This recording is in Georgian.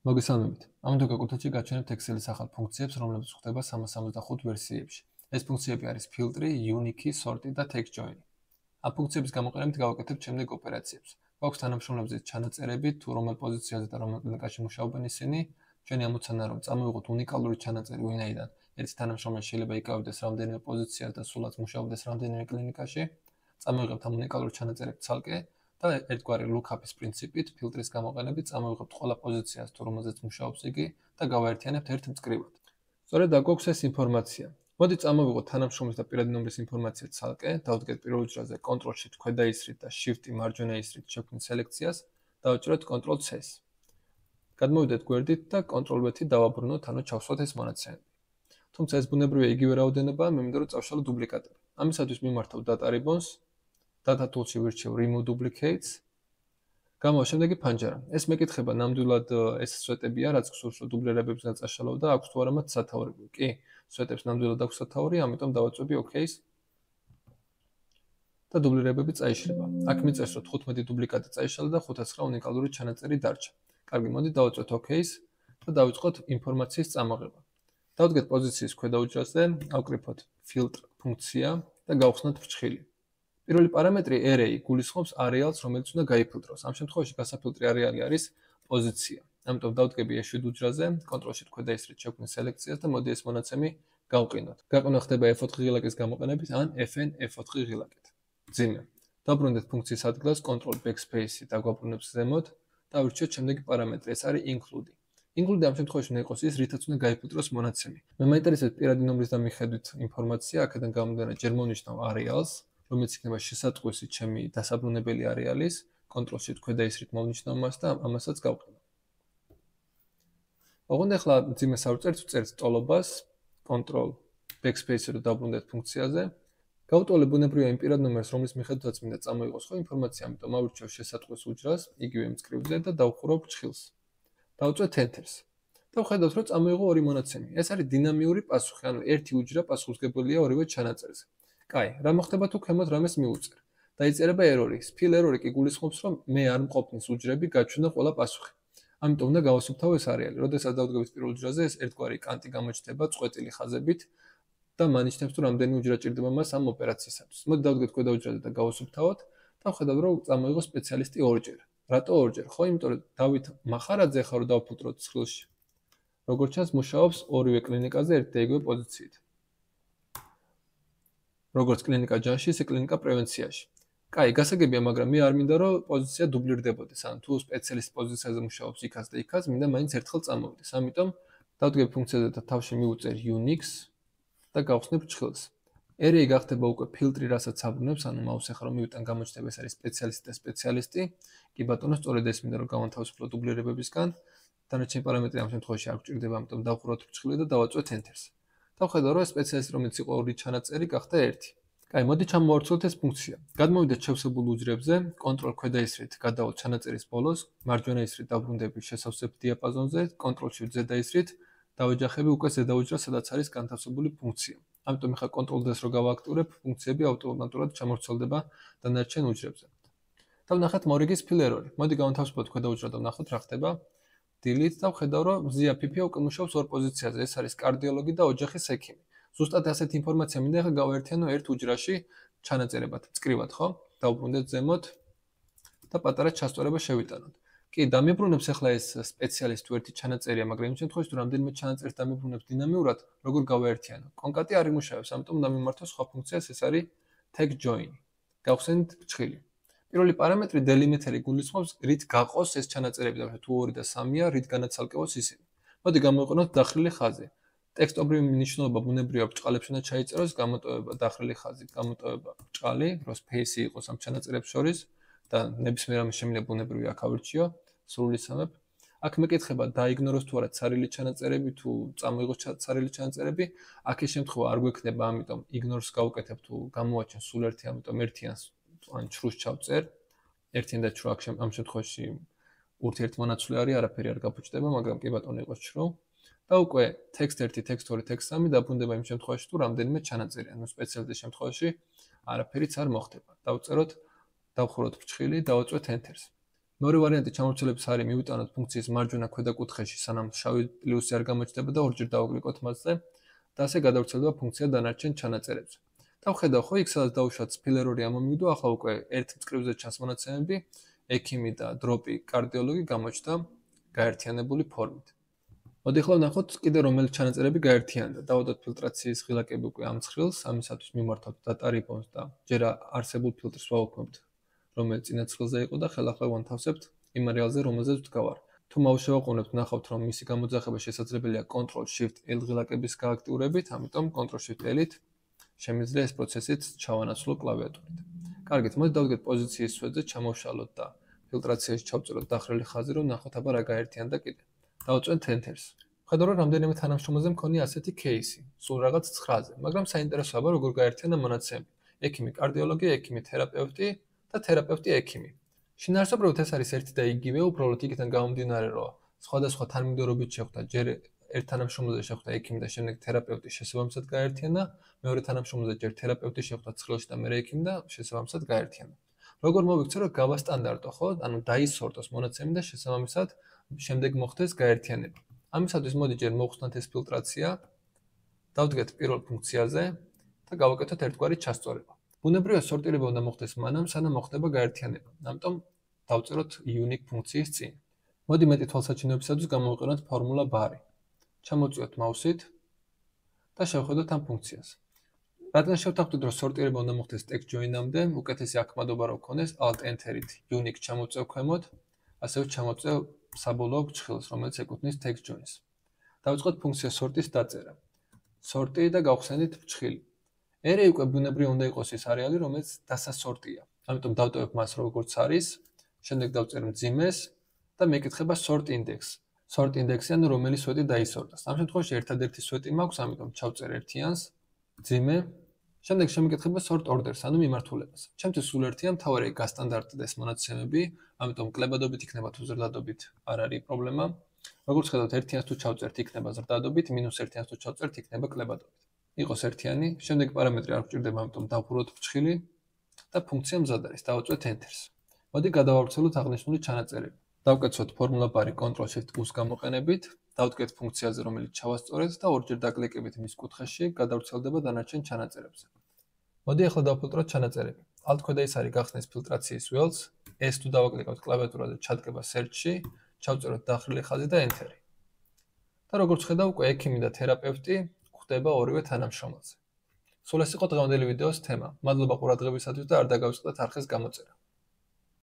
მოგესალმებით. ამ დოკუმენტში გაჩვენებთ Excel-ის ახალ ფუნქციებს, რომლებიც გვხვდება 365 ვერსიებში. ეს ფუნქციები არის ფილტრი, unique, sort და text join. ამ ფუნქციების გამოყენებით გავაკეთებთ შემდეგ ოპერაციებს. გვაქვს თანამშრომლებზე ჩანაწერები, თუ რომელ პოზიციაზე და რომელ კლინიკაში მუშაობენ ისინი. ჩვენი ამოცანა რომ წამოვიღოთ უნიკალური ჩანაწერი, ვინაიდან ერთი თანამშრომელი შეიძლება იკავებდეს რამდენიმე პოზიციას და სულაც მუშაობდეს რამდენიმე კლინიკაში. წამოვიღებთ ამ უნიკალურ ჩანაწერებს ცალკე და ერთგვარი lookup-ის პრინციპით ფილტრის გამოყენებით წამოვიღებთ ყველა პოზიციას, თუ რომელზეც მუშაობს იგი და გავაერთიანებთ ერთ მწკრივად. სწორედ აქ გვაქვს ეს ინფორმაცია. მოდი წამოვიღოთ თანამშრომლის და პირადი ნომრის ინფორმაცია ცალკე, დავდგეთ პირველ უჯრაზე Ctrl-Shift ქვედა ისრით და Shift მარჯვენა ისრით შექმნილ სელექციას, დავაჭროთ Ctrl-C-ს. გადმოვიდეთ გვერდით და Ctrl-V-ით დავაბრუნოთ, ანუ ჩავსვათ ეს მონაცემები. თუმცა ეს ბუნებრივია იგივე რაოდენობაა, მე მინდა რომ წავშალო დუპლიკატები. ამისათვის მიმართავ Data Ribbons, Data Tools-ში ვირჩევ Remove Duplicates. გამოვა შემდეგი ფანჯარა. ეს მეკითხება ნამდვილად ეს სვეტებია, რაც გსურს რომ დუბლირებებს გაწაშალო და აქვს თუ არა მათ სათაურები. კი, სვეტებს ნამდვილად აქვს სათაური, ამიტომ დავაწვევი OK-ს. და დუბლირებები წაიშლება. აქ მიწერს რომ 15 დუპლიკატი წაიშალა და 509 უნიკალური ჩანაწერი დარჩა. კარგი, მოდი დავაწვევთ OK-ს და დავიწყოთ ინფორმაციის წამოღება. დავდგეთ პოზიციის ქვედა უჯრაზე, ავკრიფოთ filter ფუნქცია და გავხსნათ ფრჩხილი. პირველი პარამეტრი array გულისხმობს არეალს, რომელიც უნდა გაიფილტროს. ამ შემთხვევაში გასაფილტრი არეალი არის პოზიცია. ამიტომ დავდგები ეს7 უჯრაზე, Ctrl-Shift ქვედა ისრით შევქმნი სელექციას და მოდი ეს მონაცემი გავყინოთ. გაყინვა ხდება F4 ღილაკის გამოყენებით ან Fn F4 ღილაკით. ძიმე. დაბრუნდეთ ფუნქციის ადგილას, Ctrl Backspace-ი დაგვაბრუნებს ზემოთ და ვირჩიოთ შემდეგი პარამეტრი, ეს არის include. Include ამ შემთხვევაში უნდა იყოს ის, რითაც უნდა გაიფილტროს მონაცემი. მე მაინტერესებს პირადი ნომრის და მიხედვით ინფორმაცია, აქედან გამომდინარე ჯერ მოვნიშნავ არეალს, რომელიც იქნება შესატყვისი ჩემი დასაბრუნებელი არეალის, Ctrl-Shift ქვედა ისრით მოვნიშნავ მას და ამასაც გავყინავ. ოღონდ ახლა ძიმეს არ ვწერთ, ვწერთ ტოლობას, Ctrl Backspace-ი რომ დავბრუნდეთ ფუნქციაზე. გავუტოლებ ბუნებრივია იმ პირად ნომერს, რომლის მიხედვითაც მინდა წამოიღოს ხო ინფორმაცია, ამიტომ ავირჩევ შესატყვის უჯრას, იგივე მწკრივზე და დავხურავ ფრჩხილს. დავწვევ Enter-ს. და ვხედავთ, რომ წამოიღო ორი მონაცემი. ეს არის დინამიური პასუხი, ანუ ერთი უჯრა პასუხისმგებელია ორივე ჩანაწერზე. კაი, რა მოხდება თუ ქვემოთ რამეს მიუწერ? დაიწერება ერორი. Fill error-ი კი გულისხმობს, რომ მე არ მყოფნის უჯრები გაჩვენა ყველა პასუხი. ამიტომ უნდა გავასუფთავო ეს არეალი. როდესაც დავდგებით პირველ უჯრაზე, ეს ერთგვარი კანტი გამოჩნდება წყვეტილი ხაზებით და მანიშნებს, თუ რამდენი უჯრა ჭირდება მას ამ ოპერაციისათვის. მოდი დავდგეთ ქვედა უჯრაზე და გავასუფთავოთ და ვხედავ, რომ წამოიღო სპეციალისტი ორჯერ. რატო ორჯერ? ხო, იმიტომ რომ დავით მახარაძე ხარ რომ დავფილტროთ ცხრილში. როგორც ჩანს, მუშაობს ორივე კლინიკაზე ერთ და იგივე პოზიციით. როგორც კლინიკა ჯანში, ისე კლინიკა პრევენციაში. კაი, გასაგებია, მაგრამ მე არ მინდა რომ პოზიცია დუბლირდებოდეს. ანუ თუ სპეციალისტ პოზიციაზე მუშაობს იქაც და იქაც, მინდა მაინც ერთხელ წამოვიდეს. ამიტომ დავდგები ფუნქციაზე და თავში მივუწერ Unix და გავხსნებ ჭხილს. array გახდება უკვე ფილტრი, რასაც აბრუნებს, ანუ მაუს ახლა რომ მივიტან გამოჩნდება ეს არის სპეციალისტი და სპეციალისტი. კი ბატონო, სწორედ ეს მინდა რომ გავანთავისუფლო დუბლირებებისგან. დანარჩენი პარამეტრი ამ შემთხვევაში არ გვჭირდება, ამიტომ დავხურავთ ჭხილი და დავაწვევთ Enter-ს. დავხედავ, რომ სპეციალისტი რომელიც იყო ორი ჩანაწერი, გახდა ერთი. კაი, მოდი ჩამოვარცხოთ ეს ფუნქცია. გადმოვიდეთ შევსებულ უჯრებზე, Ctrl ქვედა ისრით გადავალთ ჩანაწერის ბოლოს, მარჯვენა ისრით დაბრუნდები შესავსებ დიაპაზონზე, Ctrl-Shift ზედა ისრით დავეჯახები უკვე ზედა უჯრას, სადაც არის განთავსებული ფუნქცია. ამიტომ ახლა Ctrl-D-ს რო გავააქტიურებ, ფუნქციები ავტომატურად ჩამორჩოლდება დანარჩენ უჯრებზე. და ვნახოთ მორიგის fill error-ი. მოდი გავანთავისუფლოთ ქვედა უჯრა და ვნახოთ რა ხდება. Delete და ვხედავ, რომ ზია ფიფია უკვე მუშაობს ორ პოზიციაზე. ეს არის კარდიოლოგი და ოჯახის ექიმი. ზუსტად ასეთი ინფორმაცია მინდა ახლა გავაერთიანო ერთ უჯრაში ჩანაწერებად, მწკრივად, ხო? დავბრუნდეთ ზემოთ და პატარა ჩასწორება შევიტანოთ. კი, დამიბრუნებს ახლა ეს სპეციალისტი ერთი ჩანაწერია, მაგრამ იმ შემთხვევაში თუ რამდენიმე ჩანაწერს დამიბრუნებს დინამიურად, როგორ გავაერთიანო? კონკატი არ იმუშავებს, ამიტომ დამიმართო სხვა ფუნქციას, ეს არის text join. გავხსენით ფრჩხილი. პირველი პარამეტრი delimiter-ი გულისხმობს, რით გაყოს ეს ჩანაწერები და თუ 2 და 3-ია, რით განაცალკევოს ისინი. მოდი გამოვიყენოთ დახრილი ხაზი. ტექსტობრივი მნიშვნელობა ბუნებრივია ბრჭყალებში უნდა ჩაიწეროს, გამოტოვება დახრილი ხაზი, გამოტოვება ბრჭყალი, რომ space-ი იყოს ამ ჩანაწერებს შორის და ნებისმიერ ამის შემიძლია ბუნებრივია აქ ავირჩიო, სრულისამებ. აქ მეკითხება დაიგნოროს თუ არა ცარილი ჩანაწერები, თუ წამოიღოს ცარილი ჩანაწერები, აქ ეს შემთხვევა არ გვექნება, ამიტომ ignore-ს გავუკეთებ თუ გამოაჩენ სულ ერთი, ამიტომ ერთიანს ან ჩრუს ჩავწერ. ერთიან და ჩრუ აქ ამ შემთხვევაში ურთიერთმონაცვლე არის, არაფერი არ გაფუჭდება, მაგრამ კი ბატონო იყოს ჩრუ. და უკვე text 1, text 2, text 3 დაბრუნდება იმ შემთხვევაში, თუ რამდენიმე ჩანაწერი, ანუ სპეციალისტის შემთხვევაში არაფერიც არ მოხდება. დავწეროთ, დავხუროთ ფრჩხილი, დავაწვევთ Enter-ს. მეორე ვარიანტი ჩამორჩილების არის მივიტანოთ ფუნქციის მარჯვენა ქვედა კუთხეში, სანამ შავი პლუსი არ გამოჩნდება და ორჯერ დავაკლიკოთ მასზე და ასე გადავრცელდება ფუნქცია დანარჩენ ჩანაწერებზე. და ვხედავ ხო, იქ სადაც დავუშვათ სფილერული ამომიგდო, ახლა უკვე ერთ მწკრივზე ჩანს მონაცემები, ექიმი და დროპი კარდიოლოგი გამოჩნდა გაერთიანებული ფორმით. მოდი ახლა ვნახოთ კიდე რომელი ჩანაწერები გაერთიანდა. დავადოთ ფილტრაციის ღილაკები უკვე ამ ცხრილს, ამისათვის მიმართავთ data ribbons და ჯერ არსებულ ფილტრს ვაუქმებთ, რომელიც წინა ცხრილზე იყო და ხელახლა ვანთავსებთ იმ არეალზე, რომელზეც ვდგავარ. თუ მაუს შევაყუნებთ, ნახავთ, რომ მისი გამოძახება შესაძლებელია Ctrl-Shift-L ღილაკების გააქტიურებით, ამიტომ Ctrl-Shift-L-ით შემიძლია ეს პროცესიც ჩავანაცვლო კლავიატურით. კარგით, მოდი დავდგეთ პოზიციის სვეტზე, ჩამოვშალოთ და ფილტრაციაში ჩავწეროთ დახრილი ხაზი, რომ ნახოთ აბა რა გაერთიანდა კიდე. დავწვენთ Enter-ს. ვხედავ, რომ რამდენიმე თანამშრომელზე მქონია ასეთი кейსი, სულ რაღაც 9-ზე, მაგრამ საინტერესოა, როგორ გაერთიანდა მონაცემები. ექიმი კარდიოლოგი, ექიმი თერაპევტი და თერაპევტი ექიმი. შინაარსობრივად ეს არის ერთი და იგივე, უბრალოდ იქიდან გამომდინარე, რომ სხვადასხვა თანმიმდევრობით შეხვდა, ჯერ ერთ თანამშრომელზე შეხვდა ექიმი და შემდეგ თერაპევტი შესაბამისად გაერთიანდა, მეორე თანამშრომელზე ჯერ თერაპევტი შეხვდა ცხრილში და მერე ექიმი და შესაბამისად გაერთიანდა. როგორ მოვიქცე, რომ გავასტანდარტო, ხო? ანუ დაისორტოს მონაცემი და შესაბამისად შემდეგ მოხდეს გაერთიანება. ამისათვის მოდი ჯერ მოვხსნათ ეს ფილტრაცია, დავდგეთ პირველ ფუნქციაზე და გავაკეთოთ ერთგვარი ჩასწორება. ბუნებრივია სორტირება უნდა მოხდეს მანამ, სანამ მოხდება გაერთიანება. ამიტომ დავწეროთ unique ფუნქციის წინ. მოდი მეტი თვალსაჩინოებისათვის გამოვიყენოთ ფორმულა bar. ჩამოწვიოთ მაუსით და შევხედოთ ამ ფუნქციას. რადგან შევთანხმდით, რომ სორტირება უნდა მოხდეს text join-ამდე, უკეთესი აქმადობა რომ გქონდეს Alt-Enter-ით unique ჩამოწევ ქვემოთ, ასევე ჩამოწევ საბოლოო ფრჩხილს, რომელიც ეკუთვნის text join-ს. დავიწყოთ ფუნქცია sort-ის დაწერა. Sort-ი და გავხსენით ფრჩხილი. ერე უკვე ბუნებრივი უნდა იყოს ის არეალი, რომელიც დასასორტია. ამიტომ დავტოვებ მას როგორც არის, შემდეგ დავწერ მძიმეს და მეკითხება sort index. Sort index-ი ანუ რომელი სვეტი დაისორტას. ამ შემთხვევაში ერთადერთი სვეტი მაქვს, ამიტომ ჩავწერ ერთიანს, მძიმე. შემდეგ შემეკითხება sort orders, ანუ მიმართულებას. ჩემთვის სულ ერთია, მთავარია გასტანდარტდეს მონაცემები, ამიტომ კლებადობით იქნება თუ ზრდადობით არ არის პრობლემა. როგორც ხედავთ, ერთიანს თუ ჩავწერთ, იქნება ზრდადობით, -ერთიანს თუ ჩავწერთ, იქნება კლებადობით. იყოს ერთიანი, შემდეგ პარამეტრი არ გვჭირდება, ამიტომ დავფუროთ ფრჩხილი და ფუნქცია მზად არის. დავაწვეთ Enter-ს. მოდი გადავავრცელოთ აღნიშნული ჩანაწერები. დავკეცოთ ფორმულა bar Ctrl-Shift-U-ს გამოყენებით, დავდგეთ ფუნქციაზე, რომელიც ჩავასწორეთ და ორჯერ დაკლიკებით მის კუთხეში გადავრცელდება დანარჩენ ჩანაწერებზე. მოდი ახლა დავფილტროთ ჩანაწერები. Alt ქვედა ის არის გახსნეს ფილტრაციის ველს, S თუ დავაკლიკავთ კლავიატურაზე ჩადგება search-ში, ჩავწეროთ დახრილი ხაზი და Enter-ი. და როგორც ხედავ, უკვე ექიმი და თერაპევტი ხდება ორივე თანამშრომელზე. სულ ეს იყო დღევანდელი ვიდეოს თემა. მადლობა ყურადღებისათვის და არ დაგავიწყდეთ არხის გამოწერა.